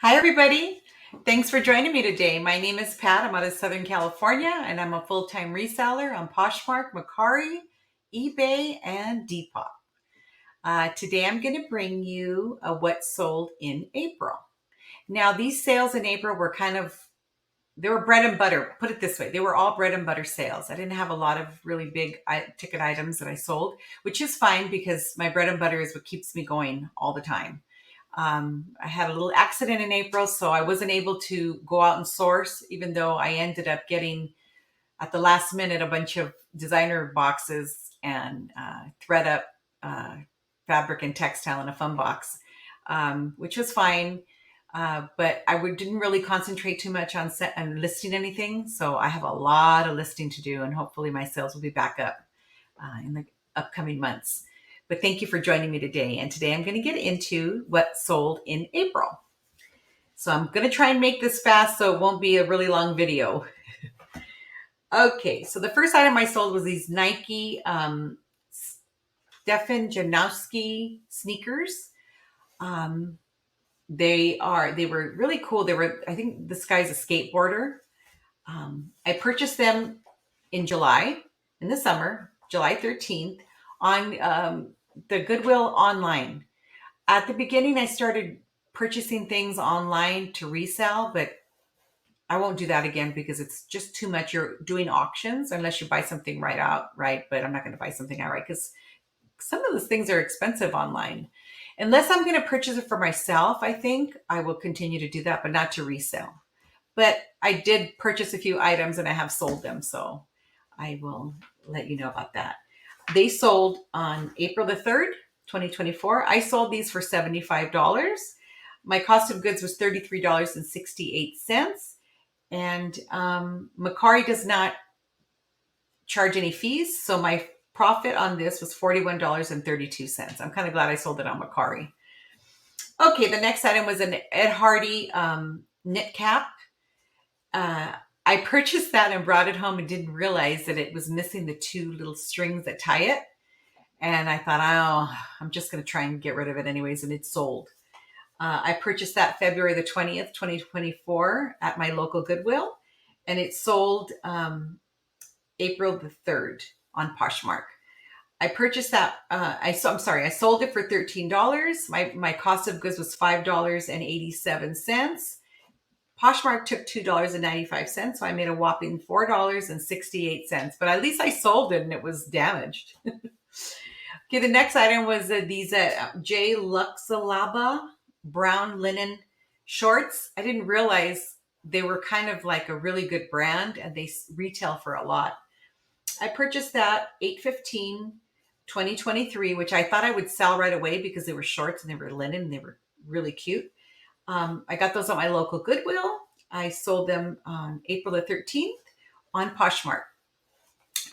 Hi, everybody. Thanks for joining me today. My name is Pat. I'm out of Southern California, and I'm a full-time reseller on Poshmark, Mecari, eBay, and Depop. Today, I'm going to bring you what sold in April. Now, these sales in April were they were bread and butter. Put it this way, they were all bread and butter sales. I didn't have a lot of really big ticket items that I sold, which is fine because my bread and butter is what keeps me going all the time. I had a little accident in April, so I wasn't able to go out and source, even though I ended up getting at the last minute a bunch of designer boxes and thread up fabric and textile in a fun box, which was fine. But didn't really concentrate too much on listing anything. So I have a lot of listing to do, and hopefully my sales will be back up in the upcoming months. But thank you for joining me today. And today I'm going to get into what sold in April. So I'm going to try and make this fast so it won't be a really long video. Okay, so the first item I sold was these Nike Stefan Janowski sneakers. They were really cool. I think this guy's a skateboarder. I purchased them in July, in the summer, July 13th, on the Goodwill online. At the beginning, I started purchasing things online to resell, but I won't do that again because it's just too much. You're doing auctions unless you buy something right, but I'm not going to buy something outright because some of those things are expensive online. Unless I'm going to purchase it for myself, I think I will continue to do that, but not to resell. But I did purchase a few items and I have sold them, so I will let you know about that. They sold on April the 3rd, 2024. I sold these for $75. My cost of goods was $33.68. And Mecari does not charge any fees, so my profit on this was $41.32. I'm kind of glad I sold it on Mecari. Okay, the next item was an Ed Hardy knit cap. I purchased that and brought it home and didn't realize that it was missing the two little strings that tie it. And I thought, oh, I'm just going to try and get rid of it anyways, and it sold. I purchased that February the 20th, 2024 at my local Goodwill, and it sold April the 3rd on Poshmark. I purchased that. I sold it for $13. My cost of goods was $5.87. Poshmark took $2.95, so I made a whopping $4.68. But at least I sold it and it was damaged. Okay, the next item was these J. Luxalaba brown linen shorts. I didn't realize they were kind of like a really good brand and they retail for a lot. I purchased that 8/15/2023, which I thought I would sell right away because they were shorts and they were linen and they were really cute. I got those at my local Goodwill. I sold them on April the 13th on Poshmark.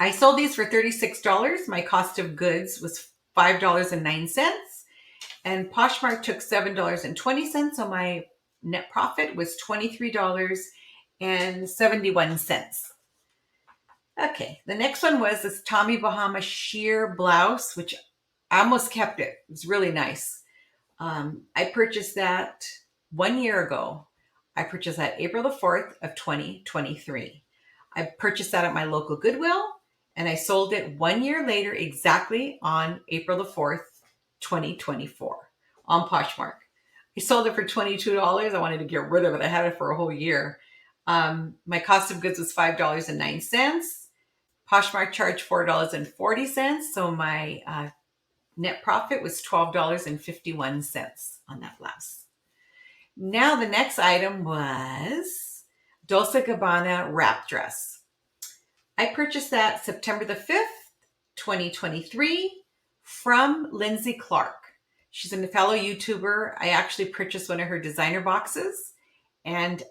I sold these for $36. My cost of goods was $5.09. And Poshmark took $7.20. So my net profit was $23.71. Okay, the next one was this Tommy Bahama sheer blouse, which I almost kept it. It was really nice. I purchased that 1 year ago. I purchased that April the 4th of 2023. I purchased that at my local Goodwill, and I sold it 1 year later exactly on April the 4th, 2024 on Poshmark. I sold it for $22. I wanted to get rid of it. I had it for a whole year. My cost of goods was $5.09. Poshmark charged $4.40. So my net profit was $12.51 on that blouse. Now the next item was Dolce & Gabbana wrap dress. I purchased that September the 5th, 2023 from Lindsay Clark. She's a fellow YouTuber. I actually purchased one of her designer boxes, and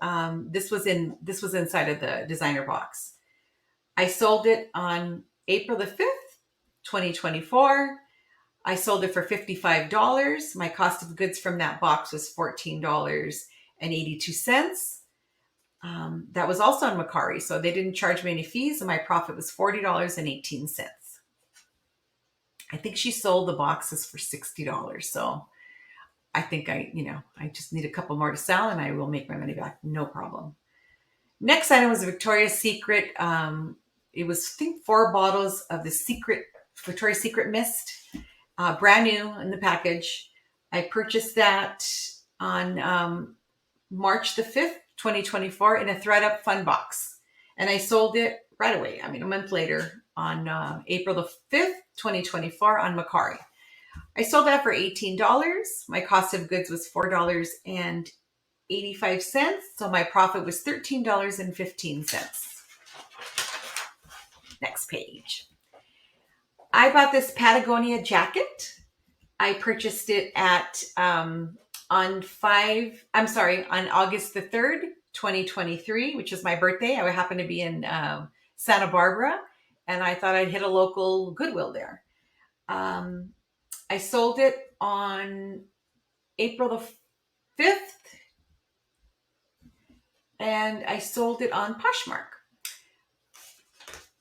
this was inside of the designer box. I sold it on April the 5th, 2024. I sold it for $55. My cost of goods from that box was $14.82. That was also on Mecari, so they didn't charge me any fees, and my profit was $40.18. I think she sold the boxes for $60. So I think I just need a couple more to sell and I will make my money back. No problem. Next item was a Victoria's Secret. It was, I think, 4 bottles of the Victoria's Secret Mist, brand new in the package. I purchased that on March the 5th, 2024 in a ThredUp fun box. And I sold it right away. I mean, a month later on April the 5th, 2024 on Mecari. I sold that for $18. My cost of goods was $4.85. So my profit was $13.15. Next page. I bought this Patagonia jacket. I purchased it at on August the 3rd, 2023, which is my birthday. I happened to be in Santa Barbara, and I thought I'd hit a local Goodwill there. I sold it on April the 5th, and I sold it on Poshmark.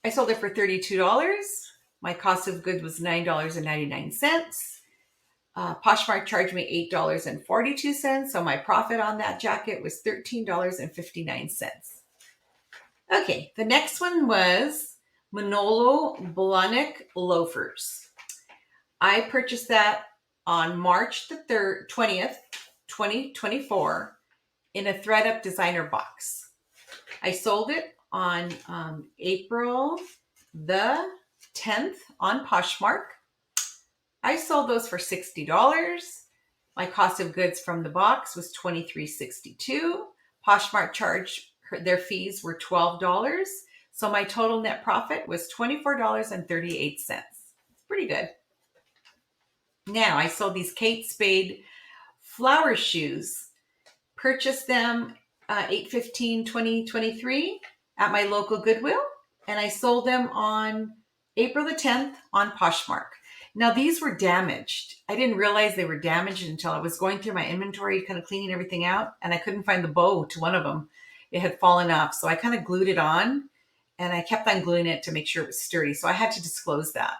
I sold it for $32. My cost of goods was $9.99. Poshmark charged me $8.42, so my profit on that jacket was $13.59. Okay, the next one was Manolo Blahnik loafers. I purchased that on March the 20th, 2024 in a ThredUp designer box. I sold it on April the 10th on Poshmark. I sold those for $60. My cost of goods from the box was $23.62. Poshmark charged their fees were $12. So my total net profit was $24.38. It's pretty good. Now I sold these Kate Spade flower shoes. Purchased them 8/15/2023 at my local Goodwill, and I sold them on April the 10th on Poshmark. Now these were damaged. I didn't realize they were damaged until I was going through my inventory, kind of cleaning everything out, and I couldn't find the bow to one of them. It had fallen off, so I kind of glued it on, and I kept on gluing it to make sure it was sturdy, so I had to disclose that.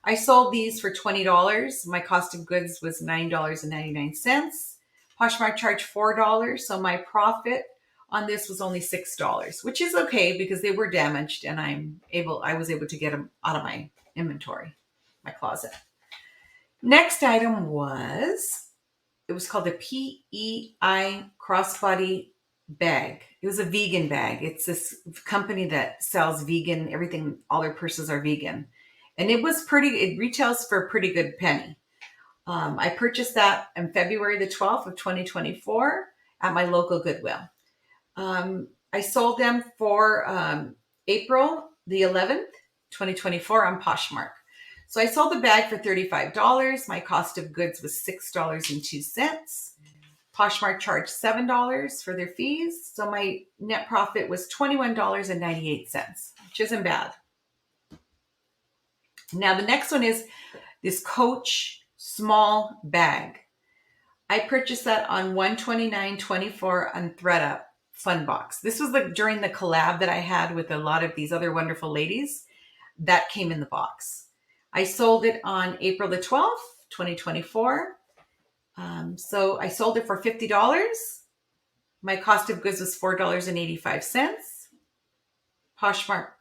I sold these for $20. My cost of goods was $9.99. Poshmark charged $4, so my profit on this was only $6, which is okay because they were damaged, and I was able to get them out of my inventory, my closet. Next item was called the PEI crossbody bag. It was a vegan bag. It's this company that sells vegan, everything, all their purses are vegan. And it retails for a pretty good penny. I purchased that on February the 12th of 2024 at my local Goodwill. I sold them for April the 11th, 2024 on Poshmark. So I sold the bag for $35. My cost of goods was $6.02. Poshmark charged $7 for their fees. So my net profit was $21.98, which isn't bad. Now the next one is this Coach small bag. I purchased that on 1/29/24 on ThredUp fun box. This was during the collab that I had with a lot of these other wonderful ladies that came in the box. I sold it on April the 12th, 2024. So I sold it for $50. My cost of goods was $4.85. Poshmark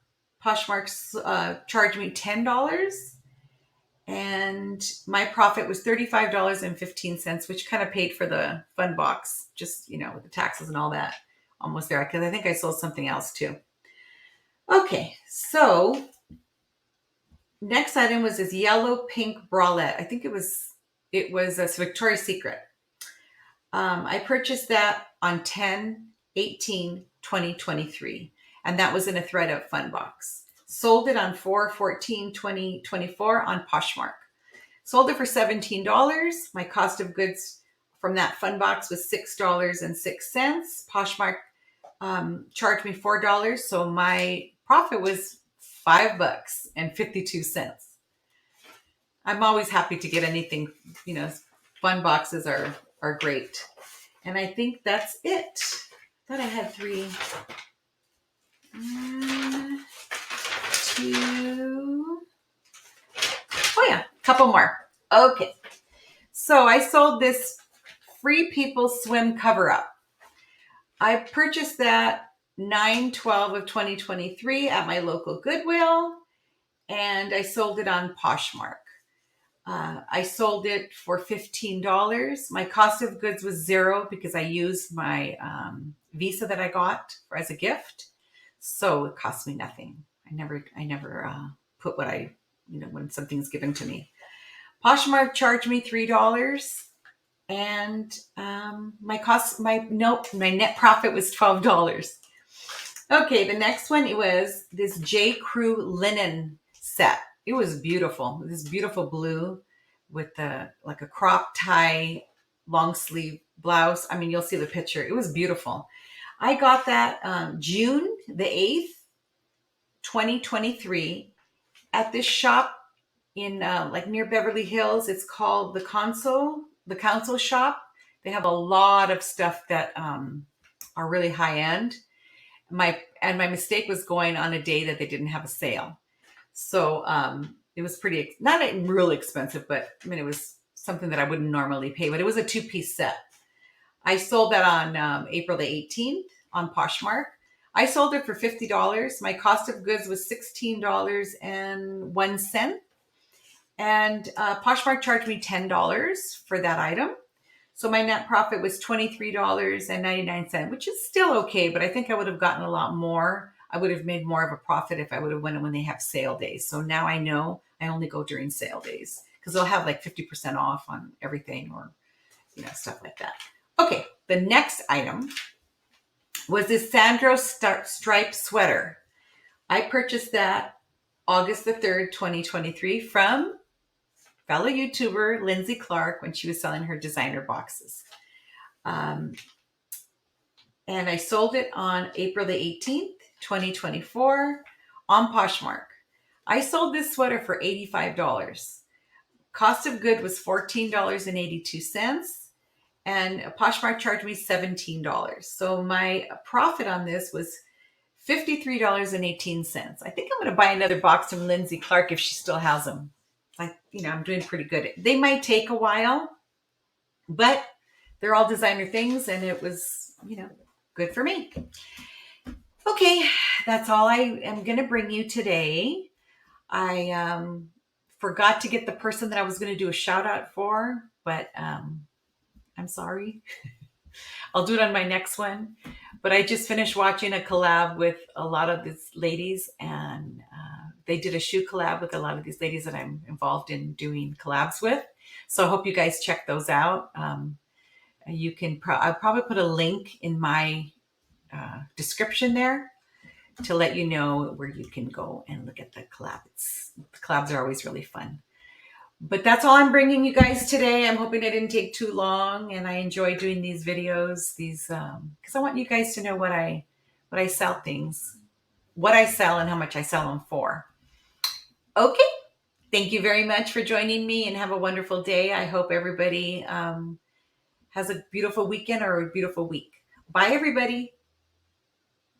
charged me $10. And my profit was $35.15, which kind of paid for the fun box, just, with the taxes and all that, almost there, because I think I sold something else too. Okay, so next item was this yellow pink bralette. I think it was a Victoria's Secret. I purchased that on 10/18/2023, and that was in a ThredUp fun box. Sold it on 4/14/2024 on Poshmark. Sold it for $17. My cost of goods from that fun box was $6.06. Poshmark charged me $4, so my profit was $5.52. I'm always happy to get anything. Fun boxes are great, and I think that's it. I thought I had 3. Oh yeah, a couple more. Okay. So I sold this Free People Swim cover-up. I purchased that 9/12 of 2023 at my local Goodwill, and I sold it on Poshmark. I sold it for $15. My cost of goods was $0 because I used my Visa that I got as a gift, so it cost me nothing. I never put what I, when something's given to me. Poshmark charged me $3, and my net profit was $12. Okay, the next one, it was this J. Crew linen set. It was beautiful. This beautiful blue with like a crop tie, long sleeve blouse. I mean, you'll see the picture. It was beautiful. I got that June the 8th, 2023 at this shop in like near Beverly Hills. It's called the Council Shop. They have a lot of stuff that are really high end. My mistake was going on a day that they didn't have a sale. So it was not really expensive, but I mean, it was something that I wouldn't normally pay, but it was a 2-piece set. I sold that on April the 18th on Poshmark. I sold it for $50. My cost of goods was $16.01. And Poshmark charged me $10 for that item. So my net profit was $23.99, which is still okay, but I think I would have gotten a lot more. I would have made more of a profit if I would have went when they have sale days. So now I know I only go during sale days because they'll have like 50% off on everything or, stuff like that. Okay, the next item was this Sandro stripe sweater. I purchased that August the 3rd, 2023 from fellow YouTuber Lindsay Clark when she was selling her designer boxes. And I sold it on April the 18th, 2024 on Poshmark. I sold this sweater for $85. Cost of good was $14.82. And Poshmark charged me $17. So my profit on this was $53.18. I think I'm going to buy another box from Lindsay Clark if she still has them. I'm doing pretty good. They might take a while, but they're all designer things, and it was, good for me. Okay, that's all I am going to bring you today. I forgot to get the person that I was going to do a shout out for, but I'm sorry. I'll do it on my next one. But I just finished watching a collab with a lot of these ladies, and they did a shoe collab with a lot of these ladies that I'm involved in doing collabs with. So I hope you guys check those out. You can I'll probably put a link in my description there to let you know where you can go and look at the collabs. The collabs are always really fun. But that's all I'm bringing you guys today. I'm hoping I didn't take too long, and I enjoy doing these videos. Because I want you guys to know what I sell things, what I sell, and how much I sell them for. Okay, thank you very much for joining me, and have a wonderful day. I hope everybody has a beautiful weekend or a beautiful week. Bye, everybody.